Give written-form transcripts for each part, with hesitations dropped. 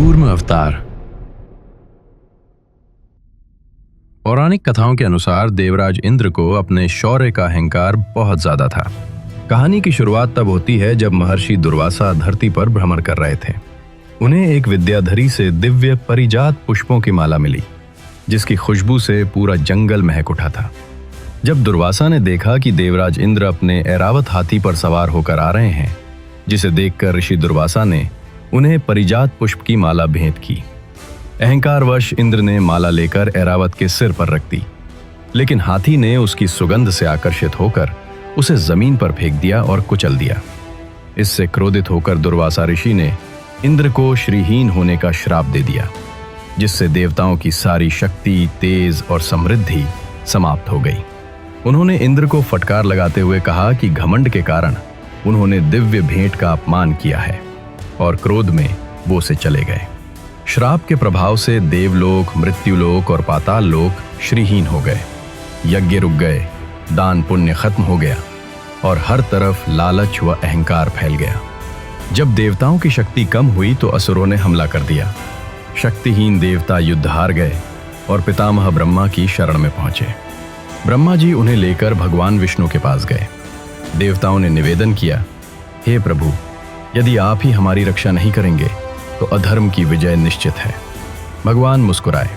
कूर्म अवतार। पौराणिक कथाओं के अनुसार देवराज इंद्र को अपने शौर्य का अहंकार बहुत ज्यादा था। कहानी की शुरुआत तब होती है जब महर्षि दुर्वासा धरती पर भ्रमण कर रहे थे। उन्हें एक विद्याधरी से दिव्य परिजात पुष्पों की माला मिली, जिसकी खुशबू से पूरा जंगल महक उठा था। जब दुर्वासा ने देखा कि देवराज इंद्र अपने ऐरावत हाथी पर सवार होकर आ रहे हैं, जिसे देखकर ऋषि दुर्वासा ने उन्हें परिजात पुष्प की माला भेंट की। अहंकारवश इंद्र ने माला लेकर ऐरावत के सिर पर रख दी, लेकिन हाथी ने उसकी सुगंध से आकर्षित होकर उसे जमीन पर फेंक दिया और कुचल दिया। इससे क्रोधित होकर दुर्वासा ऋषि ने इंद्र को श्रीहीन होने का श्राप दे दिया, जिससे देवताओं की सारी शक्ति, तेज और समृद्धि समाप्त हो गई। उन्होंने इंद्र को फटकार लगाते हुए कहा कि घमंड के कारण उन्होंने दिव्य भेंट का अपमान किया है, और क्रोध में वो से चले गए। श्राप के प्रभाव से देवलोक, मृत्युलोक और पाताल लोक श्रीहीन हो गए। यज्ञ रुक गए, दान पुण्य खत्म हो गया और हर तरफ लालच व अहंकार फैल गया। जब देवताओं की शक्ति कम हुई तो असुरों ने हमला कर दिया। शक्तिहीन देवता युद्ध हार गए और पितामह ब्रह्मा की शरण में पहुंचे। ब्रह्मा जी उन्हें लेकर भगवान विष्णु के पास गए। देवताओं ने निवेदन किया, हे प्रभु, यदि आप ही हमारी रक्षा नहीं करेंगे तो अधर्म की विजय निश्चित है। भगवान मुस्कुराए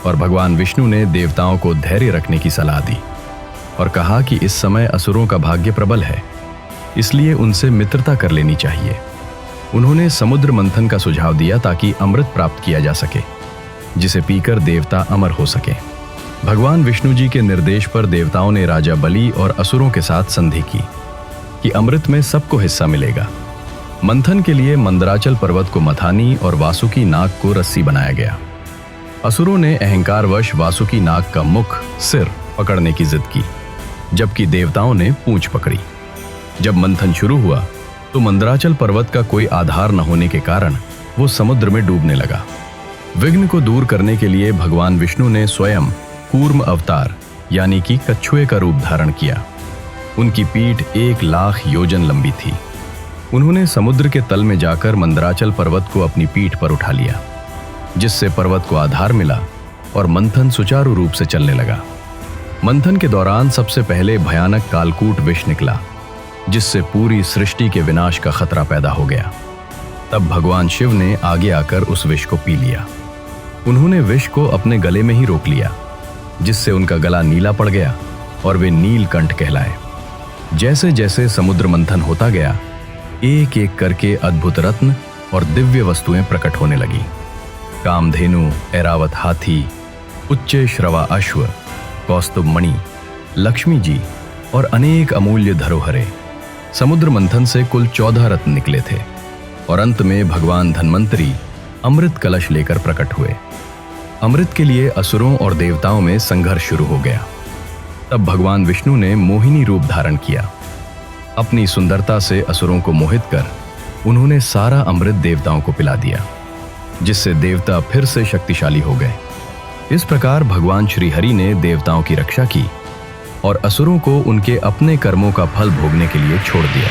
और भगवान विष्णु ने देवताओं को धैर्य रखने की सलाह दी और कहा कि इस समय असुरों का भाग्य प्रबल है, इसलिए उनसे मित्रता कर लेनी चाहिए। उन्होंने समुद्र मंथन का सुझाव दिया ताकि अमृत प्राप्त किया जा सके, जिसे पीकर देवता अमर हो सके। भगवान विष्णु जी के निर्देश पर देवताओं ने राजा बलि और असुरों के साथ संधि की कि अमृत में सबको हिस्सा मिलेगा। मंथन के लिए मंदराचल पर्वत को मथानी और वासुकी नाग को रस्सी बनाया गया। असुरों ने अहंकारवश वासुकी नाग का मुख, सिर पकड़ने की जिद की, जबकि देवताओं ने पूंछ पकड़ी। जब मंथन शुरू हुआ तो मंदराचल पर्वत का कोई आधार न होने के कारण वो समुद्र में डूबने लगा। विघ्न को दूर करने के लिए भगवान विष्णु ने स्वयं कूर्म अवतार यानी कि कछुए का रूप धारण किया। उनकी पीठ 1,00,000 योजन लंबी थी। उन्होंने समुद्र के तल में जाकर मंदराचल पर्वत को अपनी पीठ पर उठा लिया, जिससे पर्वत को आधार मिला और मंथन सुचारू रूप से चलने लगा। मंथन के दौरान सबसे पहले भयानक कालकूट विष निकला, जिससे पूरी सृष्टि के विनाश का खतरा पैदा हो गया। तब भगवान शिव ने आगे आकर उस विष को पी लिया। उन्होंने विष को अपने गले में ही रोक लिया, जिससे उनका गला नीला पड़ गया और वे नीलकंठ कहलाए। जैसे जैसे समुद्र मंथन होता गया, एक एक करके अद्भुत रत्न और दिव्य वस्तुएं प्रकट होने लगी। कामधेनु, ऐरावत हाथी, उच्चे श्रवा अश्व, कौस्तुभ मणि, लक्ष्मी जी और अनेक अमूल्य धरोहरें। समुद्र मंथन से कुल 14 रत्न निकले थे और अंत में भगवान धन्वंतरी अमृत कलश लेकर प्रकट हुए। अमृत के लिए असुरों और देवताओं में संघर्ष शुरू हो गया। तब भगवान विष्णु ने मोहिनी रूप धारण किया। अपनी सुंदरता से असुरों को मोहित कर उन्होंने सारा अमृत देवताओं को पिला दिया, जिससे देवता फिर से शक्तिशाली हो गए। इस प्रकार भगवान श्री हरि ने देवताओं की रक्षा की और असुरों को उनके अपने कर्मों का फल भोगने के लिए छोड़ दिया।